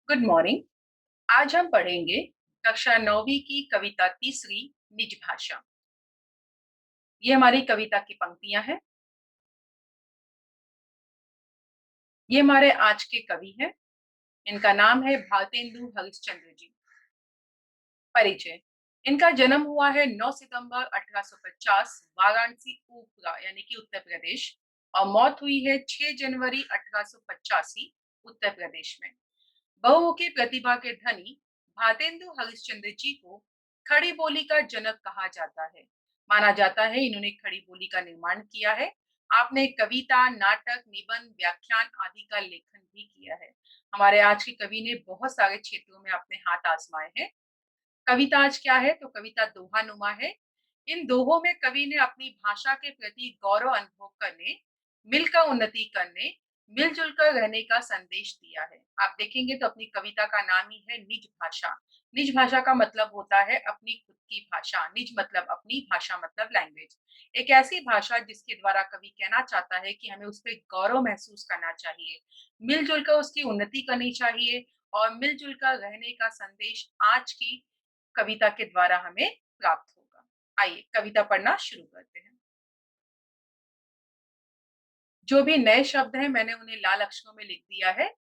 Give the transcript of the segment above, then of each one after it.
Good morning. आज हम पढ़ेंगे कक्षा 9वीं की कविता तीसरी, निज भाषा। ये हमारी कविता की पंक्तियां हैं। ये हमारे आज के कवि हैं। इनका नाम है भारतेंदु हरिश्चंद्र जी। परिचय। इनका जन्म हुआ है 9 सितंबर 1850 वाराणसी उपरा यानी कि उत्तर प्रदेश, और मौत हुई है 6 जनवरी 1885 उत्तर प्रदेश में। बहुमुखी प्रतिभा के धनी भारतेंदु हरिश्चंद्र जी को खड़ी बोली का जनक कहा जाता है। माना जाता है इन्होंने खड़ी बोली का निर्माण किया है। आपने कविता, नाटक, निबंध, व्याख्यान आदि का लेखन भी किया है। हमारे आज के कवि ने बहुत सारे क्षेत्रों में अपने हाथ आजमाए हैं। कविता आज क्या है? तो कविता दोहा-नुमा है। इन दोहों में कवि ने अपनी भाषा के प्रति गौरव अनुभव करने, मिलकर उन्नति करने, मिलजुल कर रहने का संदेश दिया है। आप देखेंगे तो अपनी कविता का नाम ही है निज भाषा। निज भाषा का मतलब होता है अपनी खुद की भाषा। निज मतलब अपनी, भाषा मतलब लैंग्वेज। एक ऐसी भाषा जिसके द्वारा कवि कहना चाहता है कि हमें उस पे गौरव महसूस करना चाहिए, मिलजुल कर उसकी उन्नति करनी चाहिए और मिलजुल कर रहने का संदेश आज की कविता के द्वारा हमें प्राप्त होगा। आइए कविता पढ़ना शुरू करते हैं। जो भी नए शब्द हैं मैंने उन्हें लाल अक्षरों में लिख दिया है।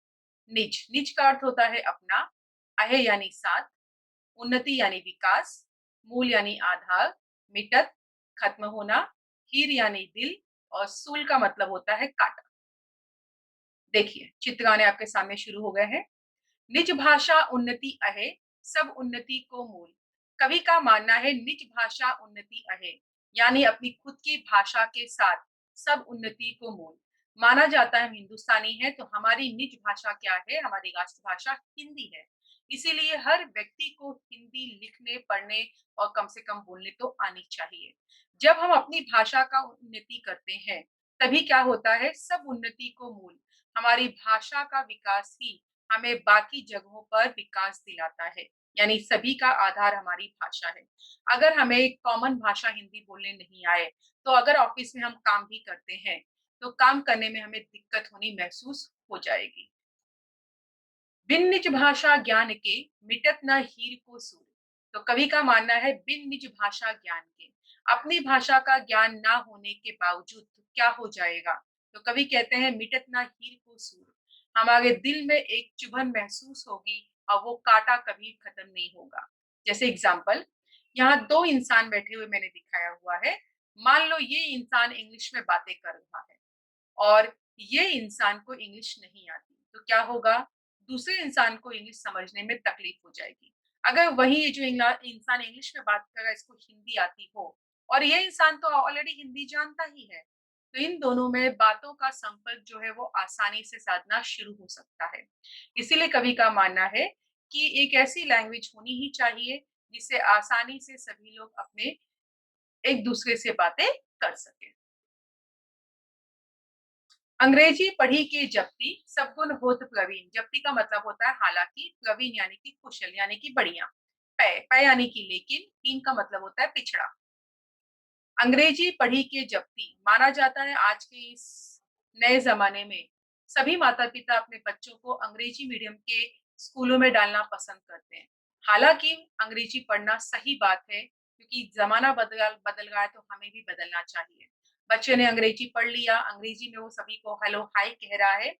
निज, निज का अर्थ होता है अपना, अहे यानी साथ, उन्नति यानी विकास, मूल यानी आधार, मिटत खत्म होना, हीर यानी दिल, और सूल का मतलब होता है काटा। देखिए चित्र आने आपके सामने शुरू हो गए हैं। निज भाषा उन्नति अहे, सब उन्नति को मूल। कवि का मानना है निज भाषा उन्नति अहे, यानी अपनी खुद की भाषा के साथ सब उन्नति को मूल। माना जाता है हम हिंदुस्तानी है तो हमारी निज भाषा क्या है? हमारी राष्ट्रभाषा हिंदी है। इसीलिए हर व्यक्ति को हिंदी लिखने, पढ़ने और कम से कम बोलने तो आनी चाहिए। जब हम अपनी भाषा का उन्नति करते हैं, तभी क्या होता है? सब उन्नति को मूल। हमारी भाषा का विकास ही हमें बाकी जगहों पर विकास दिलाता है, यानी सभी का आधार हमारी भाषा है। अगर हमें एक कॉमन भाषा हिंदी बोलने नहीं आए, तो अगर ऑफिस में हम काम भी करते हैं, तो काम करने में हमें दिक्कत होनी महसूस हो जाएगी। बिन निज भाषा ज्ञान के मिटत न हीर को सूर। तो कवि का मानना है बिन निज भाषा ज्ञान के, अपनी भाषा का ज्ञान ना होने के बावजूद तो क्या हो जाएगा? तो कवि कहते हैं मिटत ना हीर को सूर, हमारे दिल में एक चुभन महसूस होगी और वो कांटा कभी खत्म नहीं होगा। जैसे एग्जाम्पल, यहाँ दो इंसान बैठे हुए मैंने दिखाया हुआ है। मान लो ये इंसान इंग्लिश में बातें कर रहा है और ये इंसान को इंग्लिश नहीं आती, तो क्या होगा? दूसरे इंसान को इंग्लिश समझने में तकलीफ हो जाएगी। अगर वही ये जो इंसान इंग्लिश में बात कर रहा है इसको हिंदी आती हो और ये इंसान तो ऑलरेडी हिंदी जानता ही है, तो इन दोनों में बातों का संपर्क जो है वो आसानी से साधना शुरू हो सकता है। इसीलिए कवि का मानना है कि एक ऐसी लैंग्वेज होनी ही चाहिए जिससे आसानी से सभी लोग अपने एक दूसरे से बातें कर सकें। अंग्रेजी पढ़ी के जप्ती, सब गुण होत प्रवीण। जप्ती का मतलब होता है हालांकि, प्रवीण यानी कि कुशल यानी कि बढ़िया। पै पै यानी कि लेकिन, हीन का मतलब होता है पिछड़ा। अंग्रेजी पढ़ी के जप्ती, माना जाता है आज के इस नए जमाने में सभी माता पिता अपने बच्चों को अंग्रेजी मीडियम के स्कूलों में डालना पसंद करते हैं। हालांकि अंग्रेजी पढ़ना सही बात है, क्योंकि जमाना बदल रहा है तो हमें भी बदलना चाहिए। बच्चे ने अंग्रेजी पढ़ लिया, अंग्रेजी में वो सभी को हेलो हाय कह रहा है,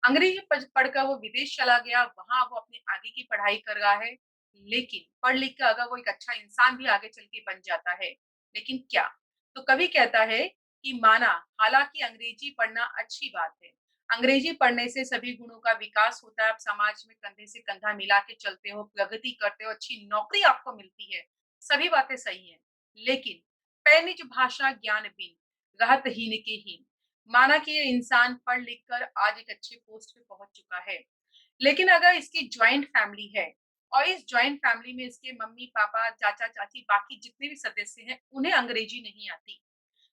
अंग्रेजी पढ़कर वो विदेश चला गया, वहाँ वो अपनी आगे की पढ़ाई कर रहा है। लेकिन पढ़ लिख कर अगर वो एक अच्छा इंसान भी आगे चल के बन जाता है, लेकिन क्या? तो कवि कहता है कि माना हालांकि अंग्रेजी पढ़ना अच्छी बात है, अंग्रेजी पढ़ने से सभी गुणों का विकास होता है, आप समाज में कंधे से कंधा मिला के चलते हो, प्रगति करते हो, अच्छी नौकरी आपको मिलती है, सभी बातें सही हैं। लेकिन पैनिज भाषा ज्ञान बिन रहत हीन के हीन। माना कि ये इंसान पढ़ लिख कर आज एक अच्छे पोस्ट पे पहुंच चुका है, लेकिन अगर इसकी ज्वाइंट फैमिली है और इस ज्वाइंट फैमिली में इसके मम्मी पापा, चाचा चाची, बाकी जितने भी सदस्य हैं उन्हें अंग्रेजी नहीं आती,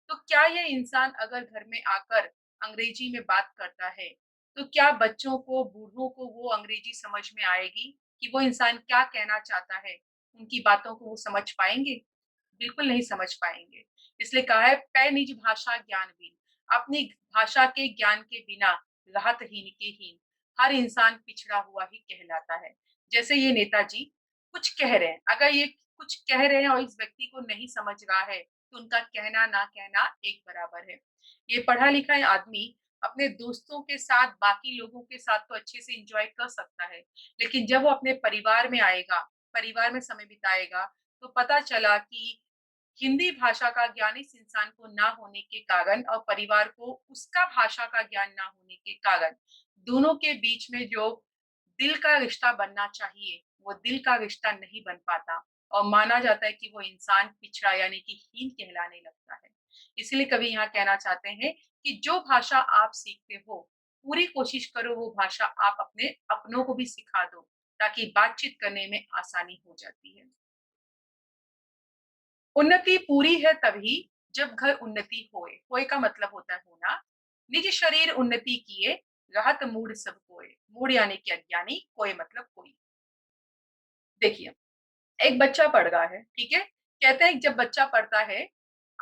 तो क्या ये इंसान अगर घर में आकर अंग्रेजी में बात करता है, तो क्या बच्चों को, बूढ़ों को वो अंग्रेजी समझ में आएगी कि वो इंसान क्या कहना चाहता है? उनकी बातों को वो समझ पाएंगे? बिल्कुल नहीं समझ पाएंगे। इसलिए कहा है पै निज भाषा ज्ञान बिन, अपनी भाषा के ज्ञान के बिना राहत हीन के हीन। हर इंसान पिछड़ा हुआ ही कहलाता है। जैसे ये नेताजी कुछ कह रहे हैं, अगर ये कुछ कह रहे हैं और इस व्यक्ति को नहीं समझ रहा है, तो उनका कहना ना कहना एक बराबर है। ये पढ़ा-लिखा आदमी अपने दोस्तों के साथ, बाकी लोगों के साथ तो अच्छे से एन्जॉय कर सकता है, लेकिन जब वो अपने परिवार में आएगा, परिवार में समय बिताएगा, तो पता चला कि हिंदी भाषा का ज्ञान इस इंसान को ना होने के कारण और परिवार को उसका भाषा का ज्ञान ना होने के कारण, दोनों के बीच में जो दिल का रिश्ता बनना चाहिए, वो दिल का रिश्ता नहीं बन पाता और माना जाता है कि वो इंसान पिछड़ा यानी कि हीन कहलाने लगता है। इसलिए कवि यहाँ कहना चाहते हैं कि जो भाषा आप सीखते हो, पूरी कोशिश करो वो भाषा आप अपने अपनों को भी सिखा दो, ताकि बातचीत करने में आसानी हो जाती है। उन्नति पूरी है तभी जब घर उन्नति होए। होए का मतलब होता है होना। निज शरीर उन्नति किए, रहत मूढ़ सब कोय। मूढ़ यानी कि अज्ञानी, कोय मतलब कोई। देखिए, एक बच्चा पढ़ रहा है, ठीक है? कहते हैं कि जब बच्चा पढ़ता है,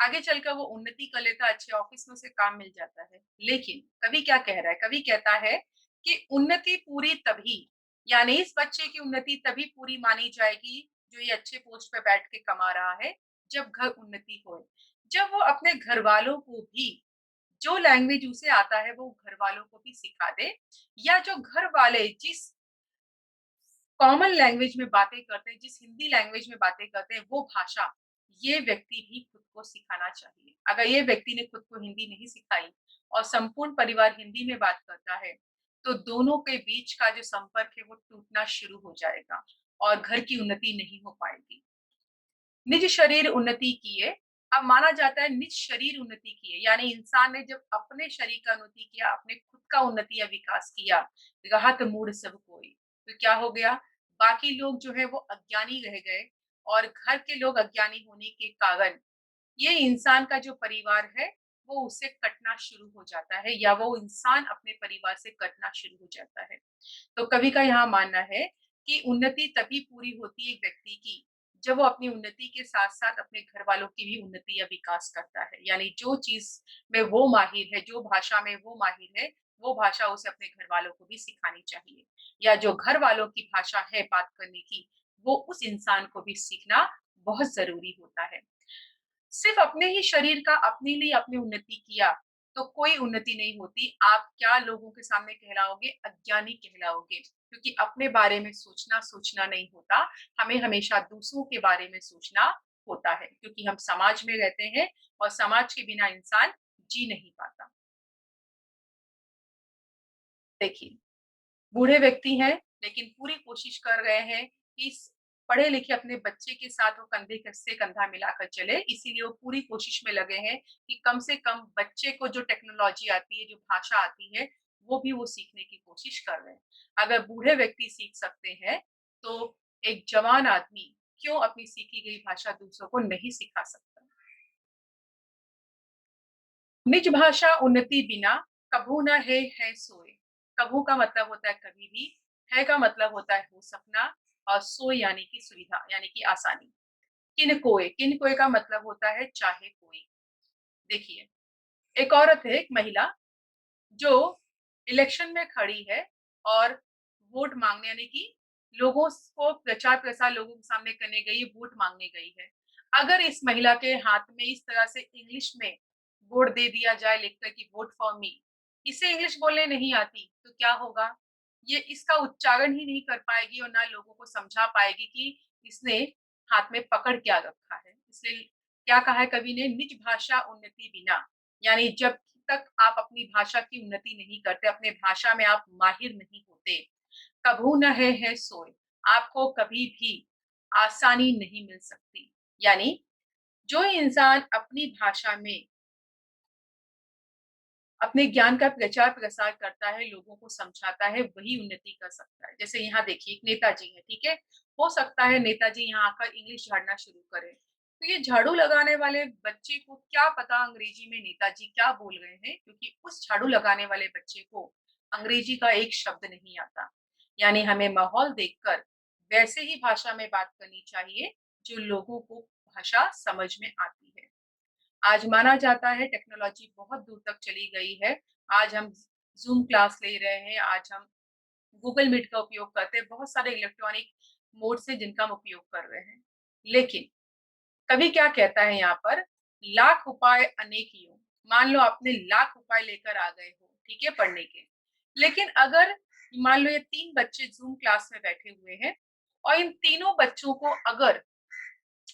आगे चलकर वो उन्नति कर लेता है, अच्छे ऑफ़िस में उसे काम मिल जाता है। लेकिन कवि क्या कह रहा है? कवि कहता है कि उन्नति पूरी तभी, यानी इस बच्चे की उन्नति तभी पूरी मानी जाएगी, जो ये अच्छे पोस्ट पे बैठ के कमा रहा है, जब घर उन्नति होए। जब वो अपने घरवालों को भी जो लैंग्वेज उसे आता है, वो घरवालों को भी सिखा दे, या जो घरवाले जिस कॉमन लैंग्वेज में बातें करते हैं, जिस हिंदी लैंग्वेज में बातें करते हैं, वो भाषा ये व्यक्ति भी खुद को सिखाना चाहिए। अगर ये व्यक्ति ने खुद को हिंदी नहीं सिखाई और संपूर्ण परिवार हिंदी में बात करता है, तो दोनों के बीच का जो संपर्क है, वो टूटना शुरू हो जाएगा और घर की उन्नति नहीं हो पाएगी। निज शरीर उन्नति किए, अब माना जाता है निज शरीर उन्नति किए, यानी इंसान ने जब अपने शरीर का उन्नति किया, अपने खुद का उन्नति या विकास किया, रहत मूढ़ सब कोई, तो क्या हो गया? बाकी लोग जो है वो अज्ञानी रह गए और घर के लोग अज्ञानी होने के कारण ये इंसान का जो परिवार है, वो उससे कटना शुरू हो जाता है या वो इंसान अपने परिवार से कटना शुरू हो जाता है। तो कवि का यहाँ मानना है कि उन्नति तभी पूरी होती है एक व्यक्ति की, जब वो अपनी उन्नति के साथ-साथ अपने घरवालों की भी उन्नति या विकास करता है। यानी जो चीज़ में वो माहिर है, जो भाषा में वो माहिर है, वो भाषा उसे अपने घरवालों को भी सिखानी चाहिए। या जो घरवालों की भाषा है बात करने की, वो उस इंसान को भी सीखना बहुत ज़रूरी होता है। सिर्फ अपने ही शरीर का अपने लिए आपने उन्नति किया, तो कोई उन्नति नहीं होती। आप क्या लोगों के सामने कहलाओगे? अज्ञानी कहलाओगे, क्योंकि अपने बारे में सोचना नहीं होता, हमें हमेशा दूसरों के बारे में सोचना होता है, क्योंकि हम समाज में रहते हैं और समाज के बिना इंसान जी नहीं पाता। देखिए, बूढ़े व्यक्ति हैं, लेकिन पूरी कोशिश कर रहे हैं कि इस पढ़े-लिखे अपने बच्चे के साथ वो कंधे क से कंधा मिलाकर चले, इसीलिए वो पूरी कोशिश में लगे हैं कि कम से कम बच्चे को जो टेक्नोलॉजी आती है, जो भाषा आती है, वो भी वो सीखने की कोशिश कर रहे हैं। अगर बूढ़े व्यक्ति सीख सकते हैं, तो एक जवान आदमी क्यों अपनी सीखी गई भाषा दूसरों को नहीं सिखा सकता? निज भाषा उन्नति बिना कभू न है सोए। कभू का मतलब होता है कभी भी, है का मतलब होता है हो सकना और सोए यानी कि सुविधा यानी कि आसानी। किन कोय का मतलब होता है चाहे कोई। देखिए, एक औरत है, एक महिला जो इलेक्शन में खड़ी है और वोट माँगने यानी कि लोगों को प्रचार-प्रसार लोगों के सामने करने गई है, वोट माँगने गई है। अगर इस महिला के हाथ में इस तरह से इंग्लिश में बोर्ड दे दिया जाए लिखकर कि वोट फॉर मी, इसे इंग्लिश बोलने नहीं आती, तो क्या होगा? ये इसका उच्चारण ही नहीं कर पाएगी और ना लोगों को समझा पाएगी कि इसने हाथ में पकड़ क्या रखा है। इसलिए क्या कहा है कवि ने, निज भाषा उन्नति बिना, यानी जब तक आप अपनी भाषा की उन्नति नहीं करते, अपने भाषा में आप माहिर नहीं होते, कभू न है सोए, आपको कभी भी आसानी नहीं मिल सकती। यानी जो इंसान अपनी भाषा में अपने ज्ञान का प्रचार-प्रसार करता है, लोगों को समझाता है, वही उन्नति कर सकता है। जैसे यहाँ देखिए एक नेताजी हैं, ठीक है? हो सकता है नेताजी यहाँ आकर इंग्लिश झाड़ना शुरू करें। तो ये झाड़ू लगाने वाले बच्चे को क्या पता अंग्रेजी में नेताजी क्या बोल रहे हैं, क्योंकि उस झाड़ू लगाने वाले बच्चे को अंग्रेजी का एक शब्द नहीं आता। यानी हमें माहौल देखकर वैसे ही भाषा में बात करनी चाहिए, जो लोगों को भाषा समझ में आती है। आज माना जाता है टेक्नोलॉजी बहुत दूर तक चली गई है। आज हम ज़ूम क्लास ले रहे हैं, आज हम गूगल मीट का उपयोग करते हैं, बहुत सारे इलेक्ट्रॉनिक मोड्स हैं जिनका हम उपयोग कर रहे हैं। लेकिन कवि क्या कहता है यहाँ पर, लाख उपाय अनेक यूं। मान लो आपने लाख उपाय लेकर आ गए हो, ठीक है, पढ़ने के। लेकिन अगर मान लो ये 3 बच्चे ज़ूम क्लास में बैठे हुए हैं और इन तीनों बच्चों को अगर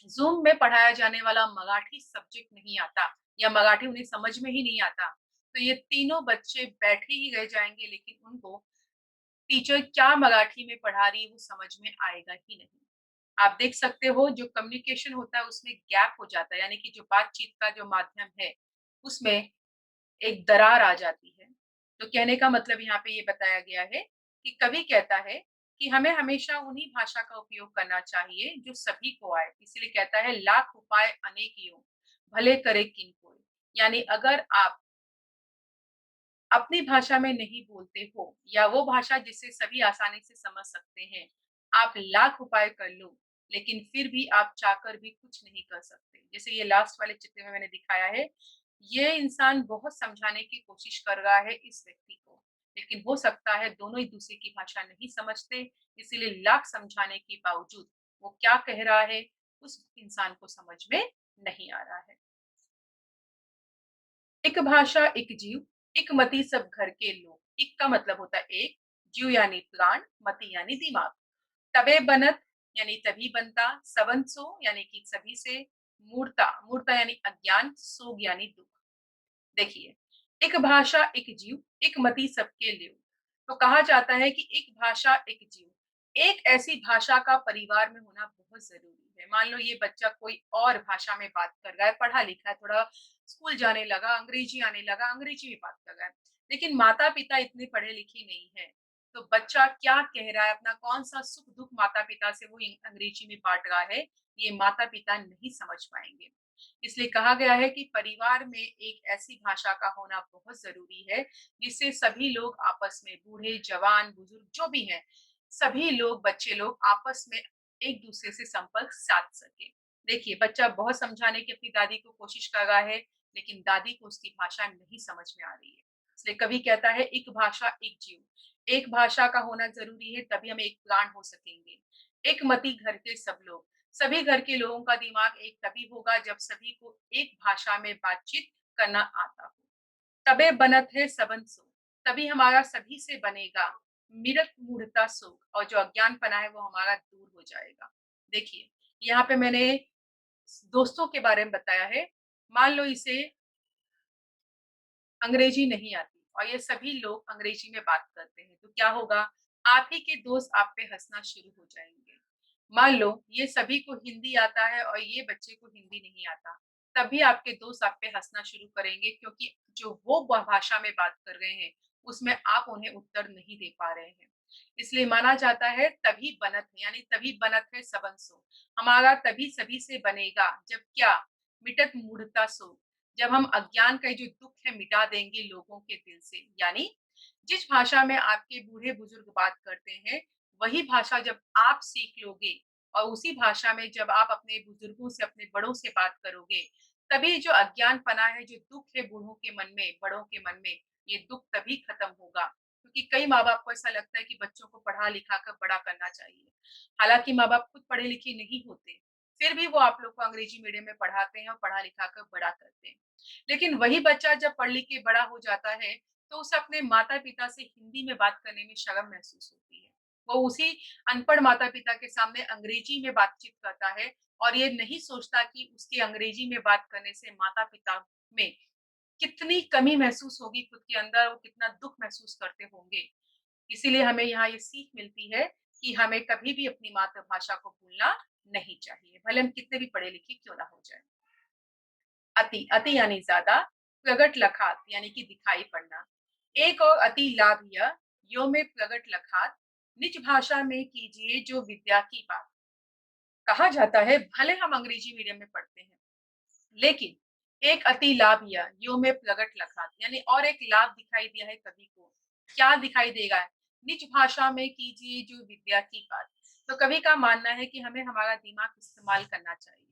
ज़ूम में पढ़ाया जाने वाला मराठी सब्जेक्ट नहीं आता या मराठी उन्हें समझ में ही नहीं आता, तो ये तीनों बच्चे बैठे ही रह जाएँगे, लेकिन उनको टीचर क्या मराठी में पढ़ा रही है वो समझ में आएगा ही नहीं। आप देख सकते हो जो कम्युनिकेशन होता है उसमें गैप हो जाता है, यानी कि जो बातचीत का जो माध्यम है, उसमें एक दरार आ जाती है। तो कहने का मतलब यहाँ पे ये बताया गया है कि कवि कहता है कि हमें हमेशा उन्हीं भाषा का उपयोग करना चाहिए जो सभी को आए। इसलिए कहता है लाख उपाय अनेक यूं, भले करे किन कोई। यानी अगर आप अपनी भाषा में नहीं बोलते हो या वो भाषा जिसे सभी आसानी से समझ सकते हैं, आप लाख उपाय कर लो, लेकिन फिर भी आप चाहकर भी कुछ नहीं कर सकते। जैसे ये लास्ट वाले चित्र में मैंने दिखाया है, ये इंसान बहुत समझाने की कोशिश कर रहा है इस व्यक्ति को, लेकिन हो सकता है दोनों एक दूसरे की भाषा नहीं समझते, इसीलिए लाख समझाने के बावजूद वो क्या कह रहा है, उस इंसान को समझ में नहीं आ रहा है। एक भाषा एक जीव, एक मति सब घर के लोग। एक का मतलब होता है एक, जीव यानी प्राण, मति यानी दिमाग। तबे बनत यानी तभी बनता, सबंसो यानी कि सभी से, मूर्ता मूर्ता यानी अज्ञान, सोग यानी दुख। देखिए, एक भाषा एक जीव, एक मति सबके लियो। तो कहा जाता है कि एक भाषा एक जीव, एक ऐसी भाषा का परिवार में होना बहुत ज़रूरी है। मान लो ये बच्चा कोई और भाषा में बात कर रहा है, पढ़ा-लिखा है, थोड़ा स्कूल जाने लगा, अंग्रेजी आने लगा, अंग्रेजी में बात कर रहा है। लेकिन माता-पिता इतने पढ़े-लिखे नहीं हैं, तो बच्चा क्या कह रहा है, अपना कौन-सा सुख-दुःख माता-पिता से वो अंग्रेजी में बाँट रहा है, ये माता-पिता नहीं समझ पाएँगे। इसलिए कहा गया है कि परिवार में एक ऐसी भाषा का होना बहुत ज़रूरी है, जिससे सभी लोग आपस में बूढ़े, जवान, बुजुर्ग जो भी हैं, सभी लोग, बच्चे लोग आपस में एक-दूसरे से संपर्क साध सकें। देखिए, बच्चा बहुत समझाने की अपनी दादी को कोशिश कर रहा है, लेकिन दादी को उसकी भाषा नहीं समझ में आ रही है। इसलिए कवि कहता है, "एक भाषा, एक जीव।" एक भाषा का होना ज़रूरी है, तभी हम एक प्राण हो सकेंगे। एक मति घर के सब लोग। सभी घर के लोगों का दिमाग एक तभी होगा जब सभी को एक भाषा में बातचीत करना आता हो। तबे बनत है सबन सो, तभी हमारा सभी से बनेगा मिरत मूढ़ता सो, और जो अज्ञानपना है वो हमारा दूर हो जाएगा। देखिए, यहाँ पे मैंने दोस्तों के बारे में बताया है। मान लो इसे अंग्रेजी नहीं आती और ये सभी लोग अंग्रेजी में बात करते हैं, तो क्या होगा? आप ही के दोस्त आप पे हँसना शुरू हो जाएँगे। मान लो ये सभी को हिंदी आता है और ये बच्चे को हिंदी नहीं आता, तब भी आपके दोस्त आप पे हँसना शुरू करेंगे, क्योंकि जो वो भाषा में बात कर रहे हैं, उसमें आप उन्हें उत्तर नहीं दे पा रहे हैं। इसलिए माना जाता है तभी बनत है, यानी तभी बनत है सबन सो। हमारा तभी सभी से बनेगा जब क्या? मिटत मूढ़ता सो, जब हम अज्ञान का जो दुःख है मिटा देंगे लोगों के दिल से। यानी जिस भाषा में आपके बूढ़े-बुजुर्ग बात करते हैं, वही भाषा जब आप सीख लोगे और उसी भाषा में जब आप अपने बुजुर्गों से, अपने बड़ों से बात करोगे, तभी जो अज्ञानपना है, जो दुःख है बूढ़ों के मन में, बड़ों के मन में, ये दुःख तभी खत्म होगा। क्योंकि कई माँ-बाप को ऐसा लगता है कि बच्चों को पढ़ा-लिखा कर बड़ा करना चाहिए। हालाँकि माँ-बाप खुद पढ़े-लिखे नहीं होते, फिर भी वो आप लोग को अंग्रेजी मीडियम में पढ़ाते हैं और पढ़ा-लिखा कर बड़ा करते हैं। लेकिन वही बच्चा जब पढ़ लिख के बड़ा हो जाता है, तो उसे अपने माता-पिता से हिंदी में बात करने में शर्म महसूस होती है। वो उसी अनपढ़ माता-पिता के सामने अंग्रेजी में बातचीत करता है और ये नहीं सोचता कि उसके अंग्रेजी में बात करने से माता-पिता में कितनी कमी महसूस होगी खुद के अंदर, वो कितना दुःख महसूस करते होंगे। इसीलिए हमें यहाँ ये सीख मिलती है कि हमें कभी भी अपनी मातृभाषा को भूलना नहीं चाहिए, भले हम कितने भी पढ़े-लिखे क्यों ना हो जाएँ। अति, अति यानी ज़्यादा, प्रगट लखात यानी कि दिखाई पड़ना। एक और अति लाभ यह, यो में प्रगट लखात, निज भाषा में कीजिए जो विद्या की बात। कहा जाता है भले हम अंग्रेजी मीडियम में पढ़ते हैं, लेकिन एक अति लाभ यह, यो में प्रगट लखात, यानी और एक लाभ दिखाई दिया है कवि को। क्या दिखाई देगा? निज भाषा में कीजिए जो विद्या की बात। तो कवि का मानना है कि हमें हमारा दिमाग इस्तेमाल करना चाहिए।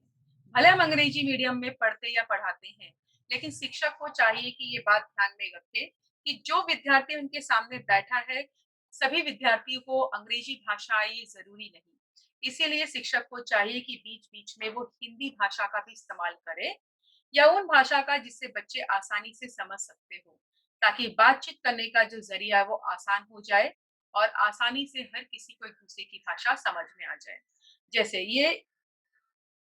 भले हम अंग्रेजी मीडियम में पढ़ते या पढ़ाते हैं, लेकिन शिक्षक को चाहिए कि ये बात ध्यान में रखे कि जो विद्यार्थी उनके सामने बैठा है, सभी विद्यार्थियों को अंग्रेजी भाषा आए ये ज़रूरी नहीं। इसीलिए शिक्षक को चाहिए कि बीच-बीच में वो हिंदी भाषा का भी इस्तेमाल करे या उन भाषा का जिससे बच्चे आसानी से समझ सकते हो, ताकि बातचीत करने का जो ज़रिया है वो आसान हो जाए और आसानी से हर किसी को एक-दूसरे की भाषा समझ में आ जाए। जैसे ये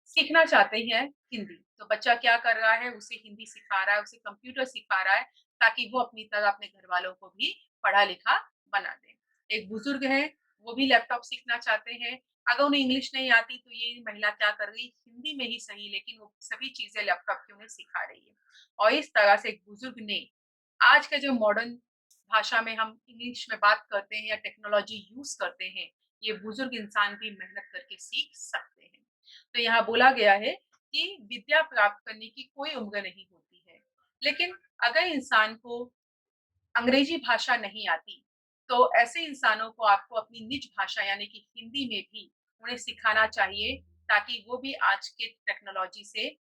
सीखना चाहते हैं हिंदी, तो बच्चा क्या कर रहा है, उसे हिंदी सिखा रहा है, उसे कंप्यूटर सिखा रहा है, ताकि वो अपनी तरह अपने घरवालों को भी पढ़ा-लिखा बना दे। एक बुजुर्ग हैं, वो भी लैपटॉप सीखना चाहते हैं, अगर उन्हें इंग्लिश नहीं आती, तो ये महिला क्या कर रही, हिंदी में ही सही लेकिन वो सभी चीज़ें लैपटॉप की उन्हें सिखा रही है। और इस तरह से एक बुजुर्ग ने आज के जो मॉडर्न भाषा में हम इंग्लिश में बात करते हैं या टेक्नोलॉजी यूज़ करते हैं, ये बुजुर्ग इंसान भी मेहनत करके सीख सकते हैं। तो यहाँ बोला गया है कि विद्या प्राप्त करने की कोई उम्र नहीं होती है। लेकिन अगर इंसान को अंग्रेजी भाषा नहीं आती, तो ऐसे इंसानों को आपको अपनी निज भाषा यानी कि हिंदी में भी उन्हें सिखाना चाहिए, ताकि वो भी आज के टेक्नोलॉजी से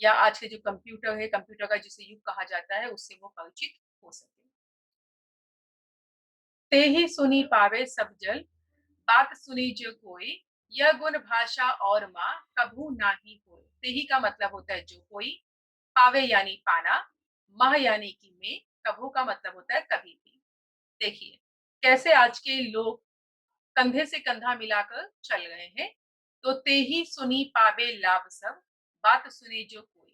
या आज के जो कंप्यूटर है, कंप्यूटर का जिसे युग कहा जाता है, उससे वो परिचित हो सके। "ते ही सुनी पावे सब जल, बात सुनी जो कोई, यह गुण भाषा और माँ कभू नाही होय।" ते ही का मतलब होता है जो कोई, पावे यानी पाना, मह यानी कि में, कभू का मतलब होता है कभी भी। देखिए, कैसे आज के लोग कंधे से कंधा मिलाकर चल रहे हैं। तो "ते ही सुनी पावे लाभ सब, बात सुने जो कोई।"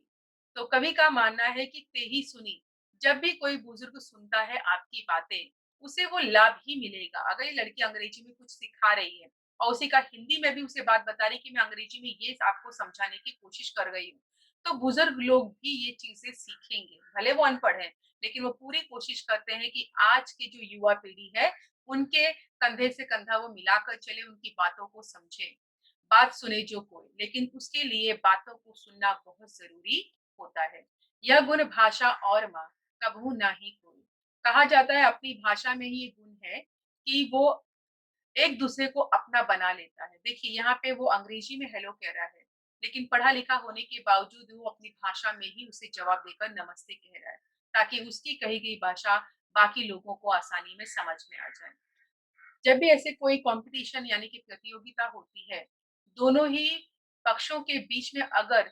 तो कवि का मानना है कि "ते ही सुनी", जब भी कोई बुजुर्ग सुनता है आपकी बातें, उसे वो लाभ ही मिलेगा। अगर ये लड़की अंग्रेजी में कुछ सिखा रही है और उसी का हिंदी में भी उसे बात बता रही है कि मैं अंग्रेजी में ये आपको समझाने की कोशिश कर रही हूँ, तो बुजुर्ग लोग भी ये चीज़ें सीखेंगे। भले वो अनपढ़ हैं, लेकिन वो पूरी कोशिश करते हैं कि आज की जो युवा पीढ़ी है, उनके कंधे से कंधा वो मिलाकर चले, उनकी बातों को समझे, बात सुने जो कोई, लेकिन उसके लिए बातों को सुनना बहुत ज़रूरी होता है। यह गुण भाषा और माँ, कभू नाही कोई। कहा जाता है अपनी भाषा में ही ये गुण है कि वो एक-दूसरे को अपना बना लेता है। देखिए यहाँ पे वो अंग्रेजी में हेलो कह रहा है, लेकिन पढ़ा-लिखा होने के बावजूद वो अपनी भाषा में ही उसे जवाब देकर नमस्ते कह रहा है, ताकि उसकी कही गई भाषा बाकी लोगों को आसानी में समझ में आ जाए। जब भी ऐसे कोई कॉम्पिटिशन यानी कि प्रतियोगिता होती है, दोनों ही पक्षों के बीच में अगर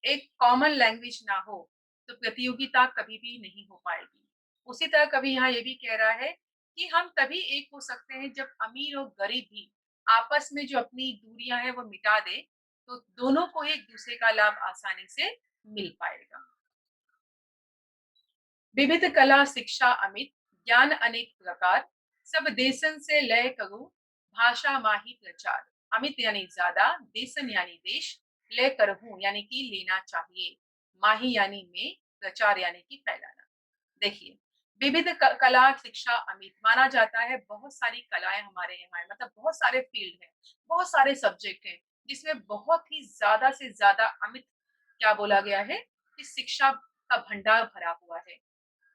एक कॉमन लैंग्वेज ना हो, तो प्रतियोगिता कभी भी नहीं हो पाएगी। उसी तरह कवि यहाँ ये भी कह रहा है कि हम तभी एक हो सकते हैं जब अमीर और गरीब भी आपस में जो अपनी दूरियां हैं वो मिटा दे, तो दोनों को ही एक-दूसरे का लाभ आसानी से मिल पाएगा। विविध कला शिक्षा अमित, ज्ञान अनेक प्रकार, सब देशन से लय करूँ, भाषा माही प्रचार। अमित यानी ज़्यादा, देशन यानी देश, लय करहूँ यानी कि लेना चाहिए, माही यानी में, प्रचार यानी कि फैलाना। देखिए, विविध कला शिक्षा अमित माना जाता है, बहुत सारी कलाएँ हमारे यहाँ हैं, मतलब बहुत सारे फील्ड हैं, बहुत सारे सब्जेक्ट हैं, जिसमें बहुत ही ज़्यादा से ज़्यादा अमित क्या बोला गया है कि शिक्षा का भंडार भरा हुआ है।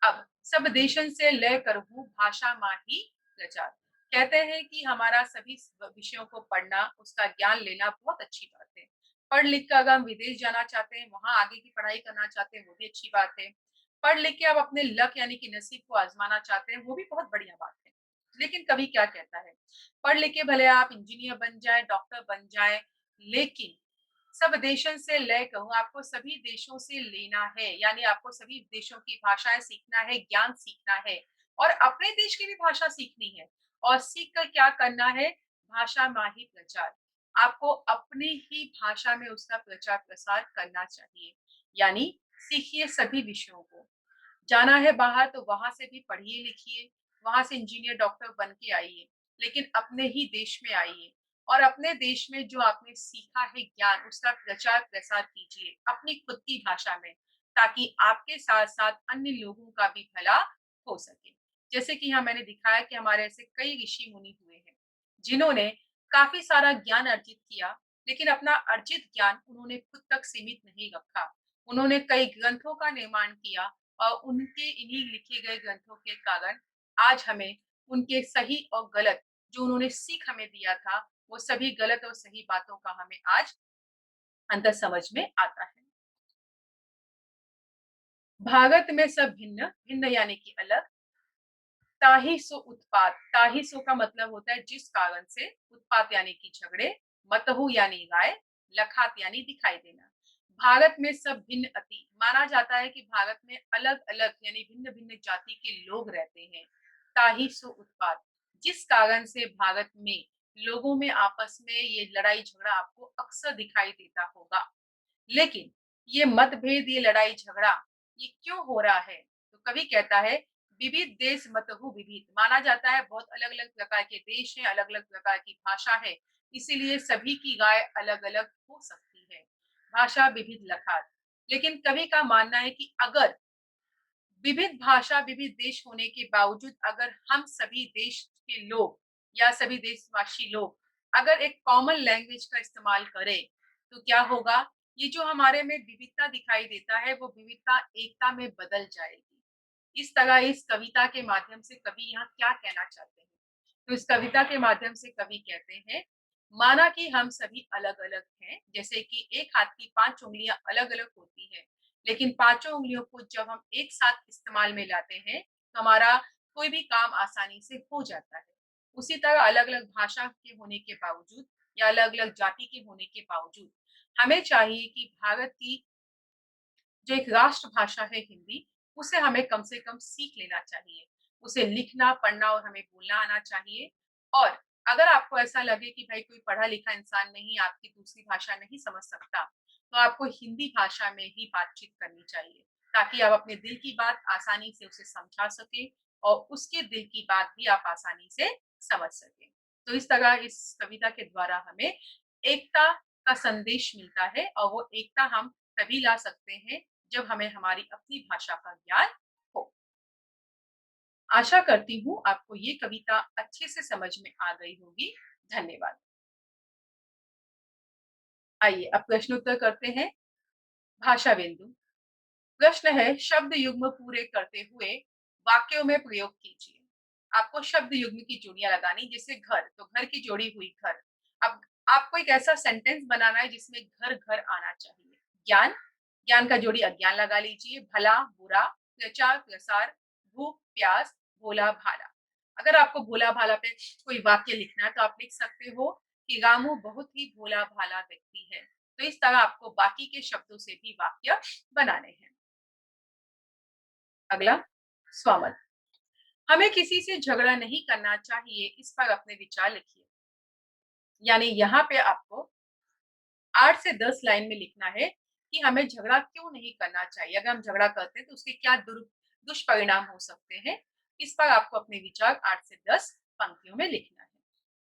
अब सब देशन से लय करहूँ भाषा माही प्रचार। कहते हैं कि हमारा सभी विषयों को पढ़ना, उसका ज्ञान लेना बहुत अच्छी बात है। पढ़ लिख कर अगर हम विदेश जाना चाहते हैं, वहाँ आगे की पढ़ाई करना चाहते हैं, वो भी अच्छी बात है। पढ़ लिख के आप अपने लक यानी कि नसीब को आज़माना चाहते हैं, वो भी बहुत बढ़िया बात है। लेकिन कवि क्या कहता है, पढ़ लिख के भले आप इंजीनियर बन जाएँ, डॉक्टर बन जाएँ, लेकिन सब देशन से लय कहूँ, आपको सभी देशों से लेना है, यानी आपको सभी देशों की भाषाएँ सीखना है, ज्ञान सीखना है और अपने देश की भी भाषा सीखनी है और सीख कर क्या करना है, भाषा माही प्रचार। आपको अपनी ही भाषा में उसका प्रचार-प्रसार करना चाहिए, यानी सीखिए सभी विषयों को। जाना है बाहर तो वहाँ से भी पढ़िए-लिखिए, वहाँ से इंजीनियर, डॉक्टर बन के आइए, लेकिन अपने ही देश में आइए और अपने देश में जो आपने सीखा है ज्ञान, उसका प्रचार-प्रसार कीजिए, अपनी खुद की भाषा में, ताकि आपके साथ-साथ अन्य लोगों का भी भला हो सके। जैसे कि यहाँ मैंने दिखाया कि हमारे ऐसे कई ऋषि-मुनि हुए हैं, जिन्होंने काफ़ी सारा ज्ञान अर्जित किया, लेकिन अपना अर्जित ज्ञान उन्होंने खुद तक सीमित नहीं रखा। उन्होंने कई ग्रंथों का निर्माण किया और उनके इन्हीं लिखे गए ग्रंथों के कारण आज हमें उनके सही और गलत जो उन्होंने सीख हमें दिया था, वो सभी गलत और सही बातों का हमें आज अंतर समझ में आता है। भारत में सब भिन्न, भिन्न यानी कि अलग, ताहि सो उत्पात, ताहि सो का मतलब होता है जिस कारण से, उत्पात यानी कि झगड़े, मतहु यानी गाय, लखात यानी दिखाई देना। भारत में सब भिन्न अति, माना जाता है कि भारत में अलग-अलग यानी भिन्न-भिन्न जाति के लोग रहते हैं। ताहि सो उत्पात, जिस कारण से भारत में लोगों में आपस में ये लड़ाई झगड़ा आपको अक्सर दिखाई देता होगा। लेकिन ये मतभेद, ये लड़ाई झगड़ा, ये क्यों हो रहा है? तो कवि कहता है, विविध देश मतहु विविध, माना जाता है बहुत अलग-अलग प्रकार के देश हैं, अलग-अलग प्रकार की भाषा है, इसीलिए सभी की राय अलग-अलग हो सकती है। भाषा विविध लखात। लेकिन कवि का मानना है कि अगर विविध भाषा, विविध देश होने के बावजूद अगर हम सभी देश के लोग या सभी देशवासी लोग अगर एक कॉमन लैंग्वेज का इस्तेमाल करें, तो क्या होगा? ये जो हमारे में विविधता दिखाई देता है, वो विविधता एकता में बदल जाएगी। इस तरह इस कविता के माध्यम से कवि यहाँ क्या कहना चाहते हैं? तो इस कविता के माध्यम से कवि कहते हैं, माना कि हम सभी अलग-अलग हैं, जैसे कि एक हाथ की 5 उँगलियाँ अलग-अलग होती हैं, लेकिन पाँचों उँगलियों को जब हम एक साथ इस्तेमाल में लाते हैं, तो हमारा कोई भी काम आसानी से हो जाता है। उसी तरह अलग-अलग भाषा के होने के बावजूद या अलग-अलग जाति के होने के बावजूद, हमें चाहिए कि भारत की जो एक राष्ट्रभाषा है हिंदी, उसे हमें कम से कम सीख लेना चाहिए। उसे लिखना, पढ़ना और हमें बोलना आना चाहिए। और अगर आपको ऐसा लगे कि भाई कोई पढ़ा-लिखा इंसान नहीं, आपकी दूसरी भाषा नहीं समझ सकता, तो आपको हिंदी भाषा में ही बातचीत करनी चाहिए, ताकि आप अपने दिल की बात आसानी से उसे समझा सकें और उसके दिल की बात भी आप आसानी से समझ सकें। तो इस तरह इस कविता के द्वारा हमें एकता का संदेश मिलता है और वो एकता हम तभी ला सकते हैं जब हमें हमारी अपनी भाषा का ज्ञान हो। आशा करती हूँ आपको ये कविता अच्छे से समझ में आ गई होगी। धन्यवाद। आइए अब प्रश्नोत्तर करते हैं। भाषा बिंदु। प्रश्न है, शब्द युग्म पूरे करते हुए वाक्यों में प्रयोग कीजिए। आपको शब्द युग्म की जोड़ियां लगानी, जैसे घर, तो घर की जोड़ी हुई घर। अब आपको एक ऐसा सेंटेंस बनाना है जिसमें घर घर आना चाहिए। ज्ञान, ज्ञान का जोड़ी अज्ञान लगा लीजिए। भला बुरा, प्रचार प्रसार, भूख प्यास, भोला भाला। अगर आपको भोला भाला पे कोई वाक्य लिखना है तो आप लिख सकते हो कि रामू बहुत ही भोला भाला व्यक्ति है। तो इस तरह आपको बाकी के शब्दों से भी वाक्य बनाने हैं। अगला, स्वामल। हमें किसी से झगड़ा नहीं करना चाहिए, इस पर अपने विचार लिखिए। यानी यहाँ पे आपको 8 से 10 लाइन में लिखना है कि हमें झगड़ा क्यों नहीं करना चाहिए। अगर हम झगड़ा करते हैं तो उसके क्या दुष्परिणाम हो सकते हैं। इस पर आपको अपने विचार 8 से 10 पंक्तियों में लिखना है।